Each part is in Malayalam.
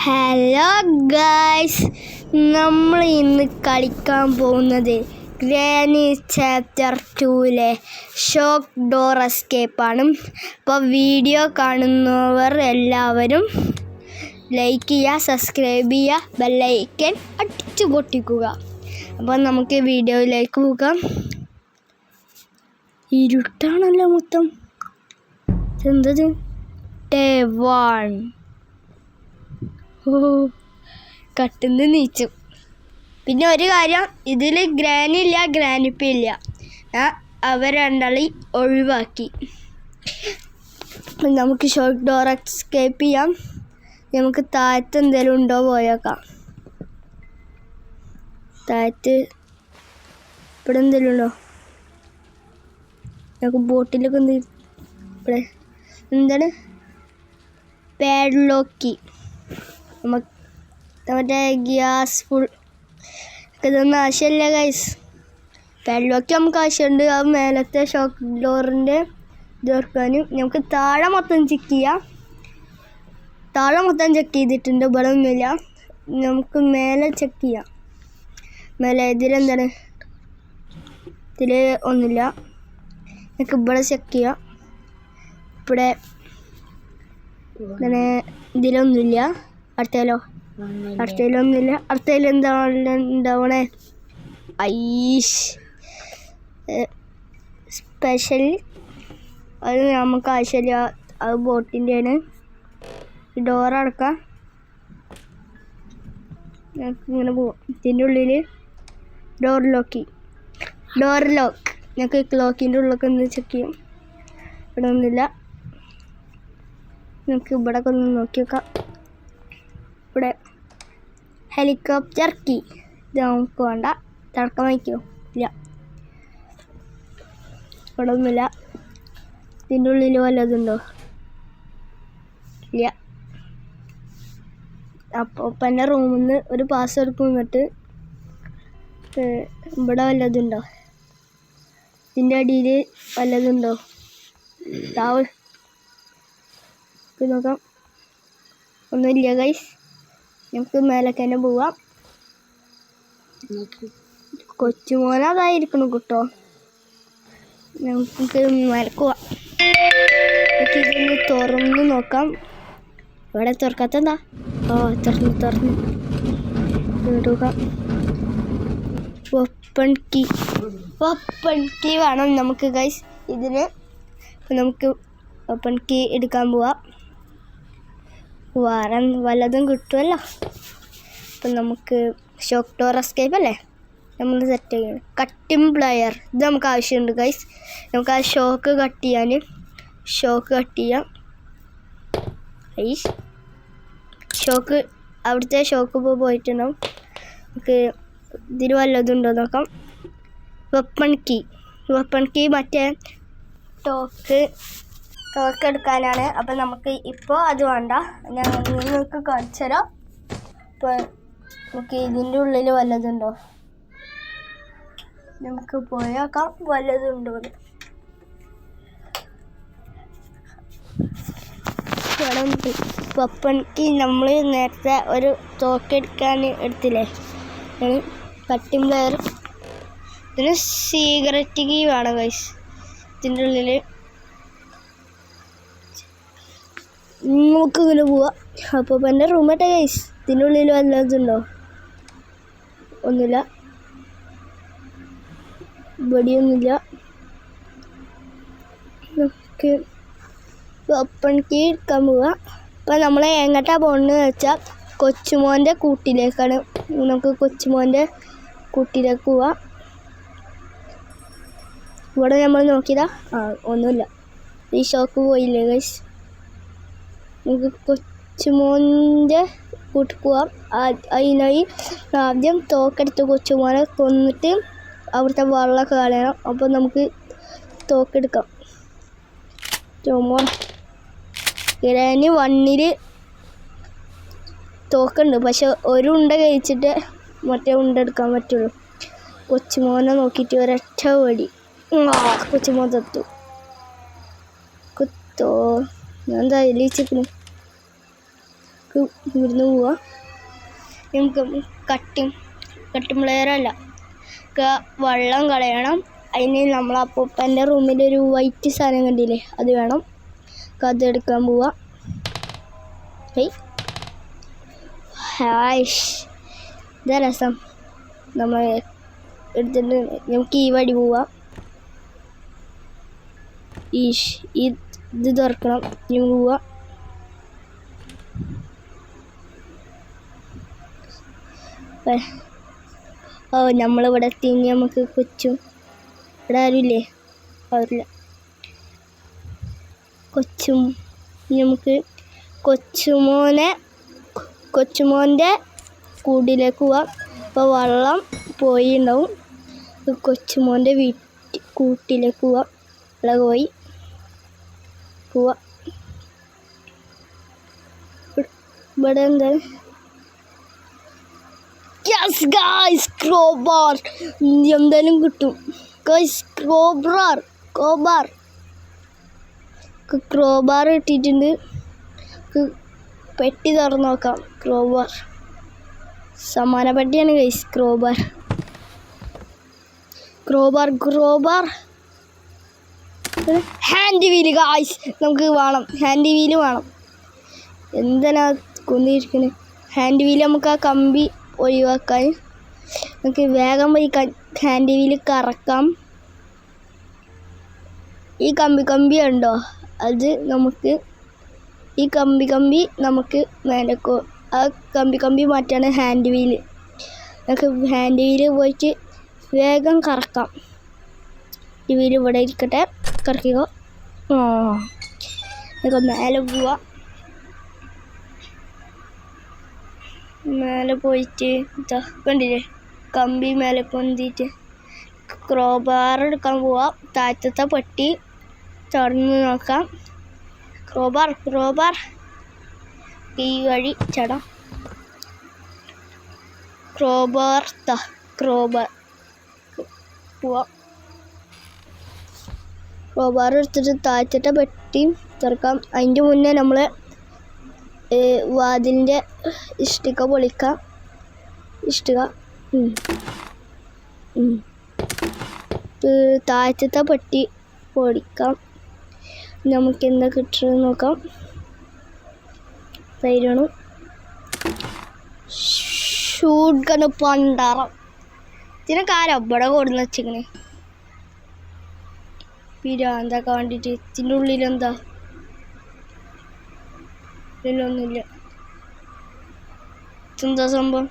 ഹലോ ഗൈസ്, നമ്മൾ ഇന്ന് കളിക്കാൻ പോകുന്നത് ഗ്രാനി ചാപ്റ്റർ 2-ലെ ഷോക്ക് ഡോർ എസ്കേപ്പാണ്. അപ്പോൾ വീഡിയോ കാണുന്നവർ എല്ലാവരും ലൈക്ക് ചെയ്യുക, സബ്സ്ക്രൈബ് ചെയ്യുക, ബെല്ലൈക്കൻ അടിച്ചു പൊട്ടിക്കുക. അപ്പോൾ നമുക്ക് വീഡിയോയിലേക്ക് പോകാം. ഇരുട്ടാണല്ലോ മൊത്തം. എന്തത്? ഡേ 1. കട്ടുന്ന് നീച്ചു. പിന്നെ ഒരു കാര്യം, ഇതിൽ ഗ്രാനി ഇല്ല, ഗ്രാനിപ്പ ഇല്ല. അവർ രണ്ടാളി ഒഴിവാക്കി. നമുക്ക് ഷോക്ക് ഡോർ എസ്കേപ്പ് ചെയ്യാം. നമുക്ക് താഴത്ത് എന്തെങ്കിലും ഉണ്ടോ പോയേക്കാം. താഴത്ത് ഇവിടെ എന്തെങ്കിലും ഉണ്ടോ? നമുക്ക് ബോട്ടിലൊക്കെ ഇവിടെ എന്താണ്? പാഡ്ലോക്കി. മറ്റേ ഗ്യാസ് ഫുൾ ഇതൊന്നും ആവശ്യമില്ല ഗൈസ്. പാഡ്ലോക്ക് നമുക്ക് ആവശ്യമുണ്ട്. ആ മേലത്തെ ഷോക്ക് ഡോറിൻ്റെ ഇതെടുക്കാനും. നമുക്ക് താഴെ മൊത്തം ചെക്ക് ചെയ്യാം. താഴെ മൊത്തം ചെക്ക് ചെയ്തിട്ടുണ്ട്, ഇവിടെ ഒന്നുമില്ല. നമുക്ക് മേലെ ചെക്ക് ചെയ്യാം. മേലെ ഇതിലെന്താണ്? ഇതിൽ ഒന്നുമില്ല. നമുക്ക് ഇവിടെ ചെക്ക് ചെയ്യാം. ഇവിടെ ഇങ്ങനെ ഇതിലൊന്നുമില്ല. അടുത്തതിലൊന്നുമില്ല. അടുത്തതിൽ ഉണ്ടാവണേ? ഐഷ് സ്പെഷ്യൽ. അത് നമുക്ക് ആവശ്യമില്ല. അത് ബോട്ടിൻ്റെയാണ്. ഡോർ അടക്കാം. ഞങ്ങൾക്ക് ഇങ്ങനെ പോവാം. ഇതിൻ്റെ ഉള്ളിൽ ഡോർ ലോക്ക്. ഞങ്ങൾക്ക് ക്ലോക്കിൻ്റെ ഉള്ളിലൊക്കെ ഒന്ന് ചെക്ക് ചെയ്യാം. ഇവിടെ ഒന്നുമില്ല. നമുക്ക് ഇവിടെ ഒക്കെ ഒന്ന് നോക്കി നോക്കാം. ഇവിടെ ഹെലികോപ്റ്റർ കീ. ഇത് നമുക്ക് വേണ്ട. തിളക്കം വയ്ക്കുമോ? ഇല്ല. ഇവിടെ ഒന്നുമില്ല. ഇതിൻ്റെ ഉള്ളിൽ വല്ലതുണ്ടോ? ഇല്ല. അപ്പോൾ ഇപ്പം എൻ്റെ റൂമിൽ നിന്ന് ഒരു പാസ് എടുക്കും. എന്നിട്ട് ഇവിടെ വല്ലതുണ്ടോ? ഇതിൻ്റെ അടിയിൽ വല്ലതുണ്ടോ? താവ് നോക്കാം. ഒന്നുമില്ല ഗൈസ്. നമുക്ക് മേലേക്ക് തന്നെ പോവാം. കൊച്ചുമോന അതായിരിക്കണം കേട്ടോ. നമുക്ക് മേലേക്ക് പോവാം. ഇതൊന്ന് തുറന്ന് നോക്കാം. ഇവിടെ തുറക്കാത്ത എന്താ? തുറന്ന് നോക്കാം. ഓപ്പൺ കീ വേണം നമുക്ക് ഗൈസ് ഇതിന്. നമുക്ക് ഓപ്പൺ കീ എടുക്കാൻ പോവാം. വേറെ വല്ലതും കിട്ടുമല്ലോ. അപ്പം നമുക്ക് ഷോക്ക് ഡോർ എസ്കേപ്പ് അല്ലേ നമ്മൾ സെറ്റ് ചെയ്യണം. കട്ടിംഗ് പ്ലെയർ ഇത് നമുക്ക് ആവശ്യമുണ്ട് ഗൈസ്. നമുക്ക് ആ ഷോക്ക് കട്ട് ചെയ്യാം. ഷോക്ക് അവിടുത്തെ ഷോക്ക് ഇപ്പോൾ പോയിട്ടുണ്ടാവും. നമുക്ക് ഇതിൽ വല്ലതും ഉണ്ടോ നോക്കാം. വെപ്പൺ കീ മറ്റേ ടോക്ക് എടുക്കാനാണ്. അപ്പം നമുക്ക് ഇപ്പോൾ അത് വേണ്ട. ഞാൻ നിങ്ങൾക്ക് കാണിച്ചു തരാം. ഇപ്പോൾ നമുക്ക് ഇതിൻ്റെ ഉള്ളിൽ വല്ലതുണ്ടോ? നമുക്ക് പോയി നോക്കാം വല്ലതുണ്ടോ. വെപ്പൺക്ക് നമ്മൾ നേരത്തെ ഒരു തോക്കെടുക്കാൻ എടുത്തില്ലേ, കട്ടിംഗ് പ്ലെയർ. ഇതിന് സീക്രറ്റ് കീ വേണം ഗൈസ്. ഇതിൻ്റെ ഉള്ളിൽ നമുക്ക് ഇങ്ങനെ പോവാം. അപ്പോൾ ഇപ്പം എൻ്റെ റൂമേട്ടാ ഗൈസ്. ഇതിൻ്റെ ഉള്ളിൽ വല്ലതുണ്ടോ? ഒന്നുമില്ല. ഇവിടെയൊന്നുമില്ല. നമുക്ക് ഓപ്പൺ കീ എടുക്കാൻ പോവാം. അപ്പം നമ്മൾ എങ്ങോട്ടാണ് പോകുന്നത് വെച്ചാൽ കൊച്ചുമോൻ്റെ കൂട്ടിലേക്കാണ്. നമുക്ക് കൊച്ചുമോൻ്റെ കൂട്ടിലേക്ക് പോവാം. ഇവിടെ നമ്മൾ നോക്കിയതാ. ഒന്നുമില്ല. ഈ ഷോക്ക് പോയില്ലേ ഗൈസ്. നമുക്ക് കൊച്ചുമോൻ്റെ കൂട്ടിൽ പോവാം. അതിനായി ആദ്യം തോക്കെടുത്ത് കൊച്ചുമോനെ കൊന്നിട്ട് അവിടുത്തെ വെള്ളമൊക്കെ കളയണം. അപ്പോൾ നമുക്ക് തോക്കെടുക്കാം. ഗ്രാനി 1-ൽ തോക്കുണ്ട്, പക്ഷെ ഒരു ഉണ്ട കഴിച്ചിട്ട് മറ്റേ ഉണ്ട എടുക്കാൻ പറ്റുള്ളൂ. കൊച്ചുമോനെ നോക്കിയിട്ട് ഒരൊറ്റ വെടി. കൊച്ചുമോൻ തത്തു. കുത്തോ ഞാൻ തയ്യലിച്ചിരിക്കുന്നു. നമുക്ക് ഇവിടുന്ന് പോവാം. നമുക്ക് കട്ടിംഗ് പ്ലെയറല്ല, വെള്ളം കളയണം. അതിന് നമ്മൾ അപ്പൂപ്പൻ്റെ റൂമിലൊരു വൈറ്റ് സാധനം കണ്ടില്ലേ, അത് വേണം. അതെടുക്കാൻ പോവാം. ഹായ്ഷ്, ഇതാ രസം. നമ്മൾ എടുത്തിട്ട് നമുക്ക് ഈ വഴി പോവാം. ഇത് തുറക്കണം. നമുക്ക് പോവാം. നമ്മളിവിടെ എത്തി. നമുക്ക് ഇവിടെ ആരുമില്ലേ? അവരില്ല. നമുക്ക് കൊച്ചുമോൻ്റെ കൂടിലേക്ക് പോവാം. ഇപ്പോൾ വെള്ളം പോയി ഉണ്ടാവും. കൊച്ചുമോൻ്റെ കൂട്ടിലേക്ക് പോവാം. വെള്ളം പോവാം. ഇവിടെ എന്താ? യെസ് ഗായ്സ്, ക്രോബാർ എന്തായാലും കിട്ടും ഗായ്സ്. ക്രോബാർ ഇട്ടിട്ടുണ്ട്. പെട്ടി തുറന്ന് നോക്കാം. സമാന പെട്ടിയാണ് guys. Crowbar hand wheel guys. നമുക്ക് വേണം ഹാൻഡ് വീല് വേണം. എന്തിനാ കൊന്നിരിക്കണേ? ഹാൻഡ് വീല് നമുക്ക് ആ കമ്പി ഒഴിവാക്കാൻ, നമുക്ക് വേഗം വയ്ക്കാൻ ഹാൻഡ് വീല് കറക്കാം. ഈ കമ്പി ഉണ്ടോ? അത് നമുക്ക് ഈ കമ്പി നമുക്ക് മേലക്കോ, ആ കമ്പി മാറ്റാണ് ഹാൻഡ് വീല്. നമുക്ക് ഹാൻഡ് വീല് പോയിട്ട് വേഗം കറക്കാം. ഈ വീല് ഇവിടെ ഇരിക്കട്ടെ. കറക്കിക്കോ. നമുക്ക് മേലെ പോവാം. മേലെ പോയിട്ട് കണ്ടില്ലേ, കമ്പി മേലെ പൊന്തിയിട്ട് ക്രോബാർ എടുക്കാൻ പോവാം. താഴത്തെ പെട്ടി തുറന്ന് നോക്കാം. ക്രോബാർ ഈ വഴി ചടാം. ക്രോബാർ പോവാം. ക്രോബാർ എടുത്തിട്ട് താഴത്തെ പെട്ടി തുറക്കാം. അതിൻ്റെ മുന്നേ നമ്മൾ വാതിലിൻ്റെ ഇഷ്ടിക പൊളിക്കാം. താഴത്തെ പെട്ടി പൊളിക്കാം. നമുക്ക് എന്താ കിട്ടുന്നത് നോക്കാം. തൈരണം ഷൂട്ട് ഗണ് പണ്ടാറം. ഇതിനൊക്കെ ആരാ ഇവിടെ കൊടുന്ന് വെച്ചിങ്ങനെ പിരാന്തൊക്കെ വേണ്ടിയിട്ട്? ഇതിൻ്റെ ഉള്ളിലെന്താ? ഇതിലൊന്നുമില്ല. ഇതെന്താ സംഭവം?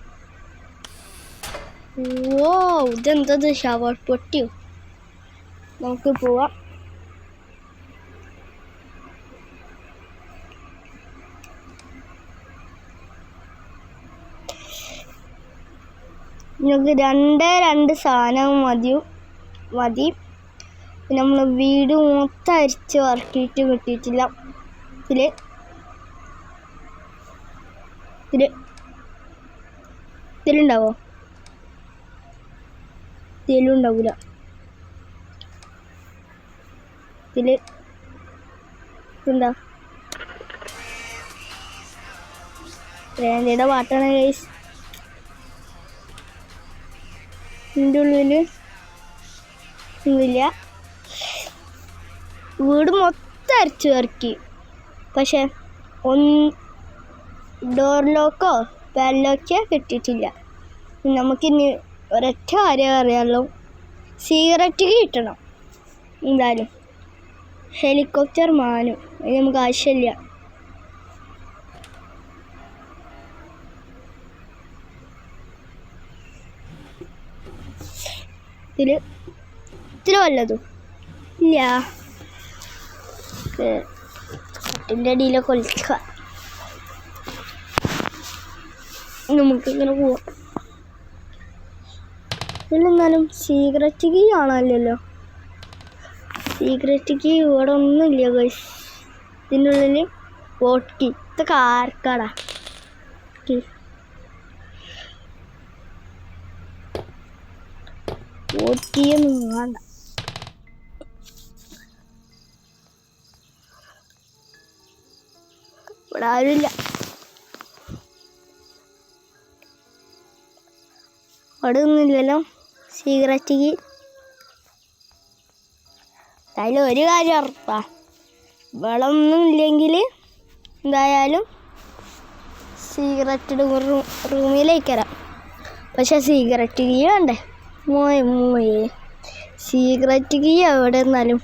ഓ, ഇതെന്തത്? ഷവർ പൊട്ടിയോ? നമുക്ക് പോവാം. നമുക്ക് രണ്ട് സാധനം മതി. നമ്മൾ വീട് മൊത്തം അരിച്ച് വറക്കിയിട്ട് കിട്ടിയിട്ടില്ല. ഇതിലുണ്ടാവോ? ഇതിലുണ്ടാവൂല. എന്താ റേഞ്ചയുടെ പാട്ടാണ് ഗൈസ്. ഇതിൻ്റെ ഉള്ളിൽ ഒന്നുമില്ല. വീട് മൊത്തം അരച്ചു ഇറക്കി. പക്ഷെ ഡോർ ലോക്കോ പാഡ്ലോക്കോ കിട്ടിയിട്ടില്ല. നമുക്കിനി ഒരൊറ്റ കാര്യം അറിയാമല്ലോ, സിഗരറ്റ് കിട്ടണം എന്തായാലും. ഹെലികോപ്റ്റർ മാനും അതിന് നമുക്ക് ആവശ്യമില്ല. ഇതിൽ വല്ലതും ഇല്ല. കട്ടിൻ്റെ അടിയിലൊക്കെ ഒളിക്കുക. നമുക്കിങ്ങനെ പോവാം. ഇതിലെന്നാലും സീക്രറ്റ് കീ കാണാനില്ലല്ലോ. സീക്രറ്റ് കീ ഇവിടെ ഒന്നുമില്ല ഗൈസ്. ഇതിൻ്റെ ഉള്ളിൽ വോട്ട് കീ. ഇതൊക്കെ ആർക്കാടാ? വോട്ട് കീ ഒന്നും വേണ്ട. ഇവിടെ ആരുമില്ല. അവിടെ ഒന്നുമില്ലല്ലോ സീക്രറ്റ് കീ. അതിൽ ഒരു കാര്യം ഉറപ്പാ, ഇവിടെ ഒന്നും ഇല്ലെങ്കിൽ എന്തായാലും സീക്രറ്റ് റൂമിലേക്ക് വരാം. പക്ഷെ സീക്രറ്റ് കീ വേണ്ടേ? മോയെ സീക്രറ്റ് കീ എവിടെ നിന്നാലും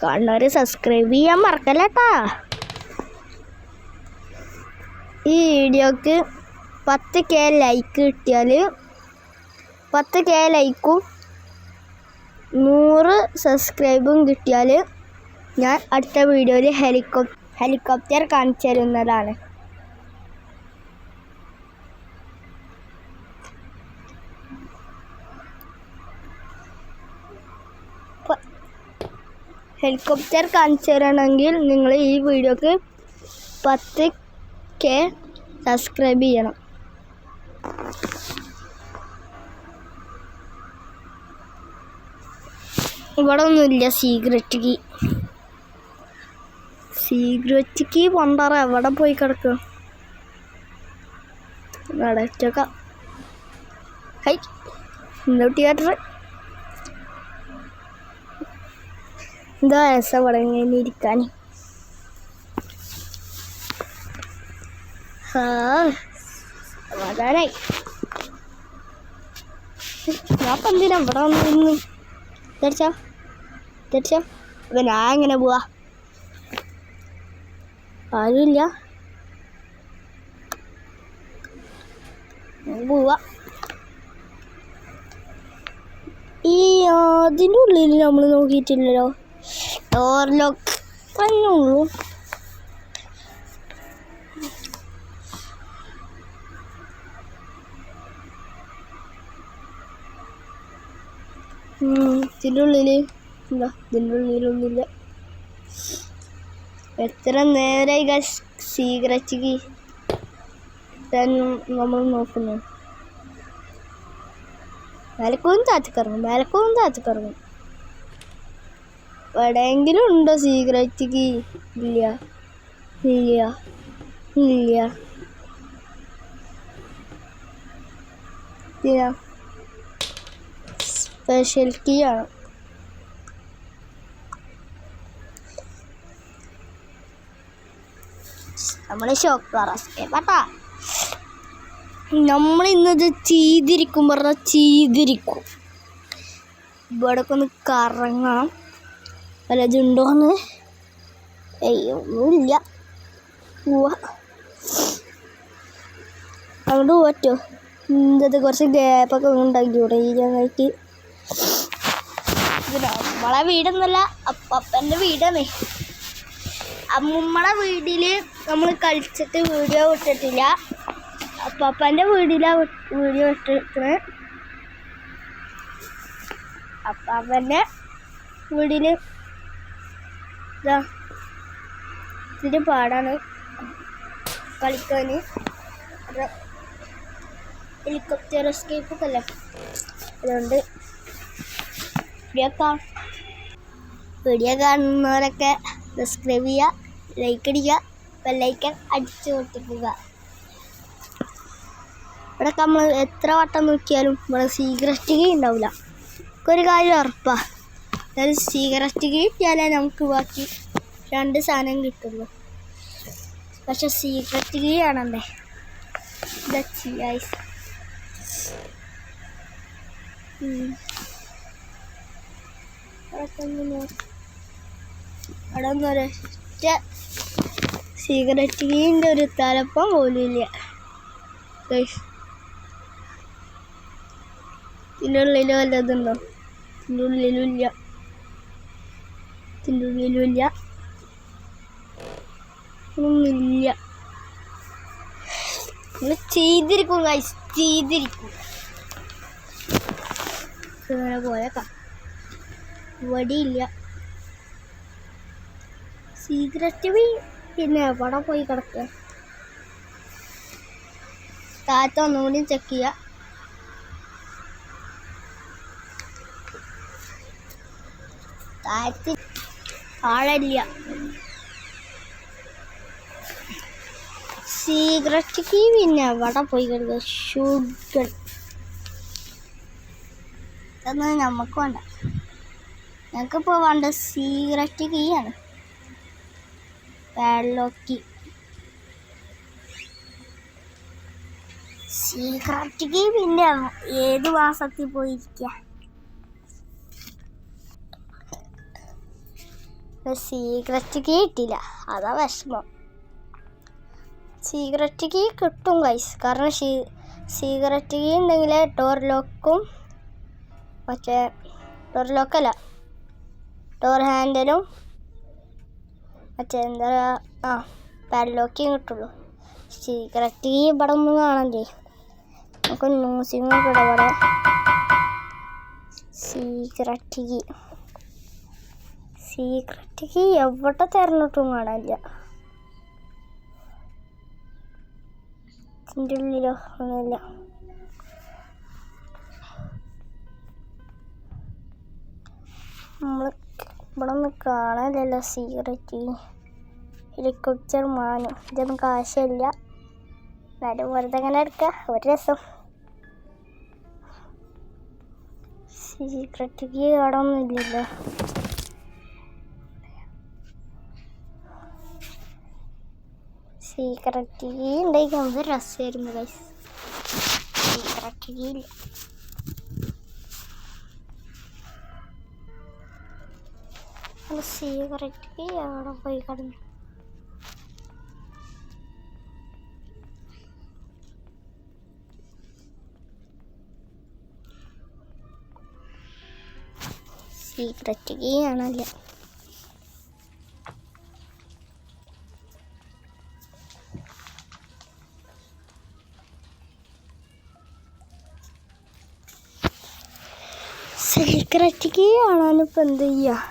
കാണുന്നവർ സബ്സ്ക്രൈബ് ചെയ്യാൻ മറക്കല്ല കേട്ടാ. ഈ വീഡിയോക്ക് 10K ലൈക്ക് കിട്ടിയാൽ 10K ലൈക്കും 100 സബ്സ്ക്രൈബും കിട്ടിയാൽ ഞാൻ അടുത്ത വീഡിയോയിൽ ഹെലികോപ്റ്റർ കാണിച്ചു തരുന്നതാണ്. ഹെലികോപ്റ്റർ കാണിച്ചു തരണമെങ്കിൽ നിങ്ങൾ ഈ വീഡിയോക്ക് 10K സബ്സ്ക്രൈബ് ചെയ്യണം. ഇവിടെ ഒന്നുമില്ല സീക്രറ്റ് കീ. സീക്രറ്റ് കീ പണ്ടാറ എവിടെ പോയി കിടക്കുക? നടച്ചൊക്കെ ഹൈ എന്താ തിയേറ്റർ എന്താ രസം ഇവിടെ ഇരിക്കാൻ. സമാധാനായി. ഞാൻ എന്തിനാ ഇവിടെ വന്നു തിരിച്ചോ അപ്പൊ ഞാൻ എങ്ങനെ പോവാ? ആരുമില്ല, പോവാ. ഈ അതിൻ്റെ ഉള്ളിൽ നമ്മൾ നോക്കിയിട്ടില്ലല്ലോ. ഡോർ ലോക്ക് തന്നെ ഉള്ളൂ. ഇതിൻ്റെ ഉള്ളിൽ എന്താ? ഇതിൻ്റെ ഉള്ളിലൊന്നുമില്ല. എത്ര നേരമായി സീക്രറ്റ് കീ നമ്മൾ നോക്കുന്നു. മേലക്കോന്നും താത്തിക്കറങ്ങും. എവിടെയെങ്കിലും ഉണ്ടോ സീക്രറ്റ് കീ? ഇല്ല. സ്പെഷ്യൽ കീ ആണ്. നമ്മളെ ഷോക്കാറാ. നമ്മളിന്നത് ചെയ്തിരിക്കും. ഇവിടൊക്കെ ഒന്ന് കറങ്ങാം. വല്ലതുണ്ടോന്ന്? ഒന്നുമില്ല. പോവാ അങ്ങോട്ട് പോറ്റോ? ഇന്നത്തെ കുറച്ച് ഗ്യാപ്പൊക്കെ ഉണ്ടാക്കിക്കൂടെ ഈ ഞങ്ങൾക്ക്? നമ്മളെ വീടൊന്നുമല്ല, അപ്പൻ്റെ വീടാണ്. അമ്മൂമ്മയുടെ വീട്ടിൽ നമ്മൾ കളിച്ചിട്ട് വീഡിയോ വിട്ടിട്ടില്ല. അപ്പൻ്റെ വീട്ടിലാണ് വീഡിയോ ഇട്ടിരിക്കുന്നത്. അപ്പൻ്റെ വീട്ടിൽ ഇതിന് പാടാണ് കളിക്കാൻ. ഹെലികോപ്റ്റർ എസ്കേപ്പ് ഒക്കെ അല്ലേ, അതുകൊണ്ട് വീഡിയോ കാണുന്നവരൊക്കെ സബ്സ്ക്രൈബ് ചെയ്യുക, ലൈക്ക് അടിക്കുക, ബെല്ലൈക്കൺ അടിച്ചു പൊട്ടിക്കുക. ഇവിടെ നമ്മൾ എത്ര വട്ടം നോക്കിയാലും ഇവിടെ സീക്രറ്റ് കീ ഉണ്ടാവില്ല. ഒരു കാര്യം ഉറപ്പാ, അതായത് സീക്രറ്റ് കീ കിട്ടിയാലേ നമുക്ക് ബാക്കി 2 സാധനം കിട്ടുള്ളൂ. പക്ഷെ സീക്രറ്റ് കീ കാണണ്ടേ? അവിടെ ഒന്നും ഒരൊറ്റ സീക്രറ്റ് കീൻ്റെ ഒരു തലപ്പം പോലും ഇല്ല. ഇതിൻ്റെ ഉള്ളിൽ വല്ലതുണ്ടോ? ഇതിൻ്റെ ഉള്ളിലും ഇല്ല. ഒന്നുമില്ല. നമ്മൾ ചെയ്തിരിക്കും ഇങ്ങനെ പോയേക്കാം. വടിയില്ല. സീക്രറ്റ് പിന്നെ എവിടെ പോയി കിടക്കുക? താഴത്ത് ഒന്നുകൂടി ചെക്ക് ചെയ്യുക. താഴത്ത് ആളില്ല. സീക്രറ്റ് കീ പിന്നെ എവിടെ പോയി കിടക്കുക? ഷൂഗർ അതൊന്നും നമുക്ക് വേണ്ട. ഞങ്ങൾക്കിപ്പോൾ വേണ്ട സീക്രറ്റ് കീ ആണ്. പാഡ്ലോക്ക് സീക്രറ്റ് കീ പിന്നെ ഏത് മാസത്തിൽ പോയിരിക്കുക. സീക്രറ്റ് കീ കിട്ടില്ല, അതാ വിഷമം. സീക്രറ്റ് കീ കിട്ടും ഗൈസ്, കാരണം സീക്രറ്റ് കീ ഉണ്ടെങ്കിൽ ഡോർ ലോക്കും മറ്റേ ഡോർ ലോക്കല്ല ഡോർ ഹാൻഡിലും മറ്റേ എന്താ പറയുക പാഡ്ലോക്കും കിട്ടുള്ളൂ. സീക്രറ്റ് കീ ഇവിടെ ഒന്നും കാണണ്ടേ, നമുക്ക് ന്യൂസിങ്ങൊക്കെ ഇവിടെ. സീക്രറ്റ് കീ എവിടെ തിരഞ്ഞിട്ടും കാണാനില്ല. ഇതിൻ്റെ ഉള്ളിലോ ഒന്നുമില്ല. നമ്മൾ ഇവിടെ ഒന്നും കാണാനില്ലല്ലോ സീക്രറ്റ് കീ. ഹെലികോപ്റ്റർ മാനും ഇതൊന്നും കാശില്ല, എന്നാലും വെറുതെ എങ്ങനെ എടുക്കുക, ഒരു രസം. സീക്രറ്റ് കീ അവിടെ ഒന്നും ഇല്ലല്ലോ. സീക്രറ്റ് കീ ഉണ്ടെങ്കിൽ നമുക്ക് രസമായിരുന്നു ഗൈസ്. സീക്രറ്റ് കീ ഇല്ല. സീക്രറ്റ് കീ അവിടെ പോയി കിടന്നു. സീക്രറ്റ് കീ ആണല്ല. സീക്രറ്റ് കീ കാണാനിപ്പോൾ എന്ത് ചെയ്യുക,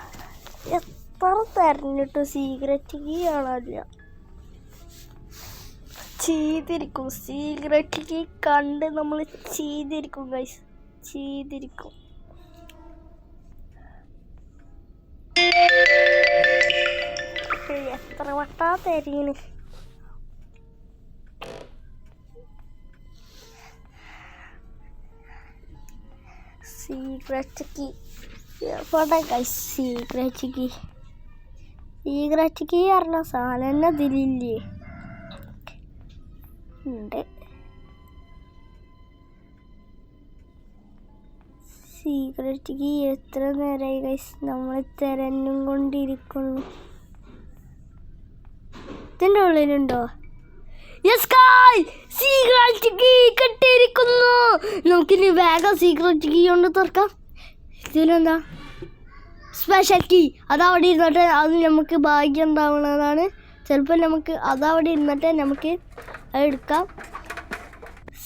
എത്ര തെരഞ്ഞിട്ടു സീക്രറ്റ് കീ കാണാനില്ല. ചെയ്തിരിക്കും സീക്രറ്റ് കീ കണ്ട് നമ്മൾ ചെയ്തിരിക്കും ഗൈസ്, ചെയ്തിരിക്കും. എത്ര വട്ടാ തെരയണ്. സീക്രറ്റ് കീ എവിടെ ഗൈസ്? സീക്രറ്റ് കീ പറഞ്ഞ സാധനം തന്നെ ഇതിലില്ലേ? ഉണ്ട്. സീക്രറ്റ് കീ എത്ര നേരമായി ഗൈസ് നമ്മൾ തിരഞ്ഞും കൊണ്ടിരിക്കുന്നു. ഇതിൻ്റെ ഉള്ളിലുണ്ടോ? യെസ് ഗായ്സ്, സീക്രറ്റ് കീ കിട്ടിയിരിക്കുന്നു. നമുക്കിനി വേഗം സീക്രറ്റ് കീ കൊണ്ട് തുറക്കാം. ഇതിലെന്താ സ്പെഷ്യൽ കീ, അതവിടെ ഇരുന്നിട്ട് അത് നമുക്ക് ഭാഗ്യം ഉണ്ടാവുന്നതാണ്. ചിലപ്പോൾ നമുക്ക് അതവിടെ ഇരുന്നിട്ട് നമുക്ക് അതെടുക്കാം.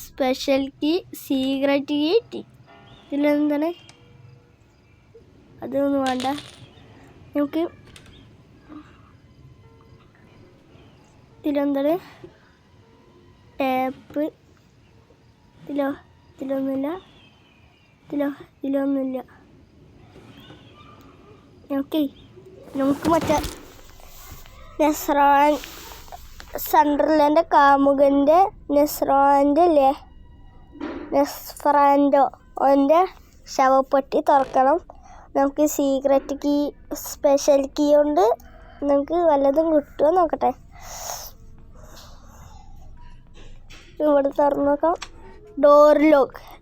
Special key, secret key. ഇതിലെന്താണ്? അതൊന്നും വേണ്ട. നമുക്ക് ഇതിലെന്താണ്? ടാപ്പ്. ഇതിലൊന്നുമില്ല. നമുക്ക് മറ്റേ സണ്ടർലാൻഡ് കാമുകൻ്റെ നെസ്ഫറാൻഡോ അവൻ്റെ ശവപ്പെട്ടി തുറക്കണം. നമുക്ക് സീക്രറ്റ് കീ, സ്പെഷ്യൽ കീ കൊണ്ട് നമുക്ക് വല്ലതും കിട്ടുമോ നോക്കട്ടെ. ഇവിടെ തുറന്നു നോക്കാം.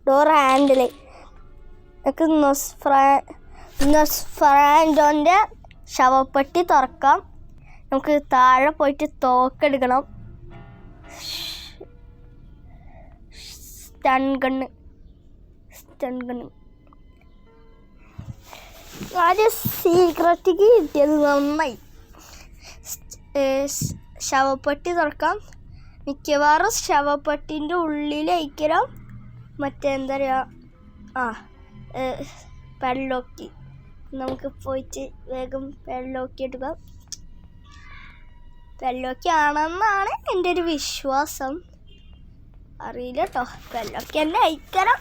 Door handle. നമുക്ക് നെസ്ഫറാൻഡോൻ്റെ ശവപ്പെട്ടി തുറക്കാം. നമുക്ക് താഴെ പോയിട്ട് തോക്കെടുക്കണം. Stun gun. ആദ്യം സീക്രറ്റ് കീ കിട്ടിയത് നന്നായി. ശവപ്പെട്ടി തുറക്കാം. മിക്കവാറും ശവപ്പെട്ടിൻ്റെ ഉള്ളിലയക്കണം മറ്റേ എന്താ പറയുക പാഡ്ലോക്ക്. നമുക്ക് പോയിട്ട് വേഗം പാഡ്ലോക്ക് എടുക്കാം. പാഡ്ലോക്ക് ആണെന്നാണ് എൻ്റെ ഒരു വിശ്വാസം, അറിയില്ല കേട്ടോ. പാഡ്ലോക്ക് തന്നെ അയക്കണം.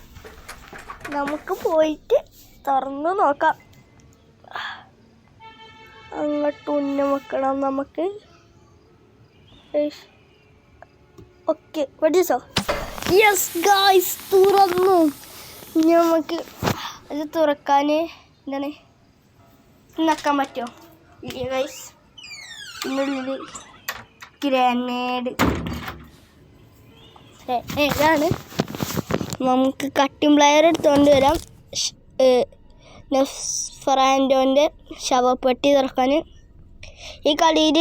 നമുക്ക് പോയിട്ട് തുറന്ന് നോക്കാം. അങ്ങോട്ട് ഉന്നം വെക്കണം നമുക്ക്. ഓക്കെ, പഠിച്ചോ? യെസ് ഗായ്സ്, തുറന്നു. നമുക്ക് അത് തുറക്കാൻ എന്താണ് നക്കാൻ പറ്റുമോ ഇല്ല ഗൈസ്. ഇതിനുള്ളിൽ ഗ്രനേഡ് ഇതാണ്. നമുക്ക് കട്ടിംഗ് പ്ലയർ എടുത്തുകൊണ്ട് വരാം. നെസ്ഫറാൻഡോൻ്റെ ശവപ്പെട്ടി തുറക്കാൻ. ഈ കളിയിൽ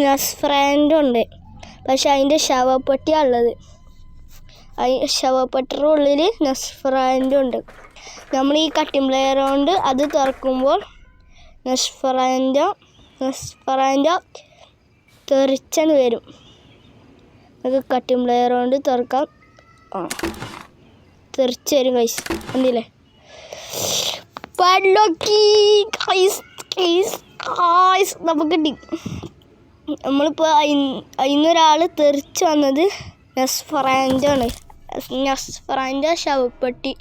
നെസ്ഫറാൻഡോ ഉണ്ട്, പക്ഷെ അതിൻ്റെ ശവപ്പെട്ടിയാണ് ഉള്ളത്. ശവപ്പെട്ടിയുടെ ഉള്ളിൽ നെസ്ഫറാൻഡോ ഉണ്ട്. നമ്മൾ ഈ കട്ടിംഗ് പ്ലെയർ കൊണ്ട് അത് തുറക്കുമ്പോൾ നെസ്ഫറാൻഡോ തെറിച്ചെന്ന് വരും. നമുക്ക് കട്ടിംഗ് പ്ലെയർ കൊണ്ട് തുറക്കാം. തെറിച്ച് വരും ഗൈസ്, കണ്ടില്ലേ? നമുക്ക് കിട്ടി. നമ്മളിപ്പോൾ അതിനൊരാൾ തെറിച്ച് വന്നത് നെസ്ഫറാൻഡോ ആണ്. നെസ്ഫറാൻഡോ ശവപ്പെട്ടി.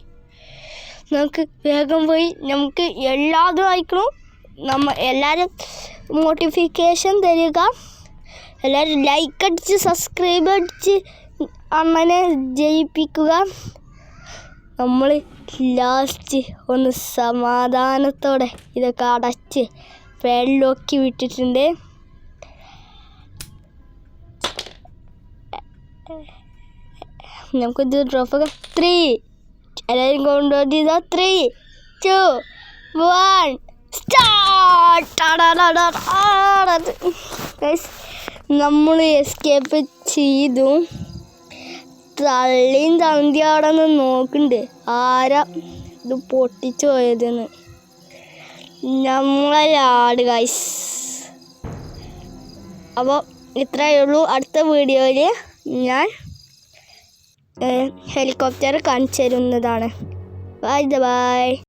നമുക്ക് വേഗം പോയി നമുക്ക് എല്ലാതും വായിക്കണം. എല്ലാവരും നോട്ടിഫിക്കേഷൻ തരിക, എല്ലാവരും ലൈക്ക് അടിച്ച് സബ്സ്ക്രൈബ് അടിച്ച് അമ്മനെ ജയിപ്പിക്കുക. നമ്മൾ ലാസ്റ്റ് ഒന്ന് സമാധാനത്തോടെ ഇതൊക്കെ അടച്ച് വെള്ളമൊക്കെ വിട്ടിട്ടുണ്ട്. നമുക്കിത് ഡ്രോപ്പൊക്കെ 3 എല്ലാവരും കൗണ്ട് ചെയ്താൽ 3, 2, 1 സ്റ്റാർട്ട്. നമ്മൾ എസ്കേപ്പ് ചെയ്തു. തള്ളിയും തന്തി അവിടെ നിന്ന് നോക്കുന്നുണ്ട് ആരാ ഇത് പൊട്ടിച്ചു പോയതെന്ന്. നമ്മളാട് ഗൈസ്. അപ്പോൾ ഇത്രയേ ഉള്ളൂ. അടുത്ത വീഡിയോയിൽ ഞാൻ ഹെലികോപ്റ്റർ കാണിച്ചു തരുന്നതാണ്. ബൈ.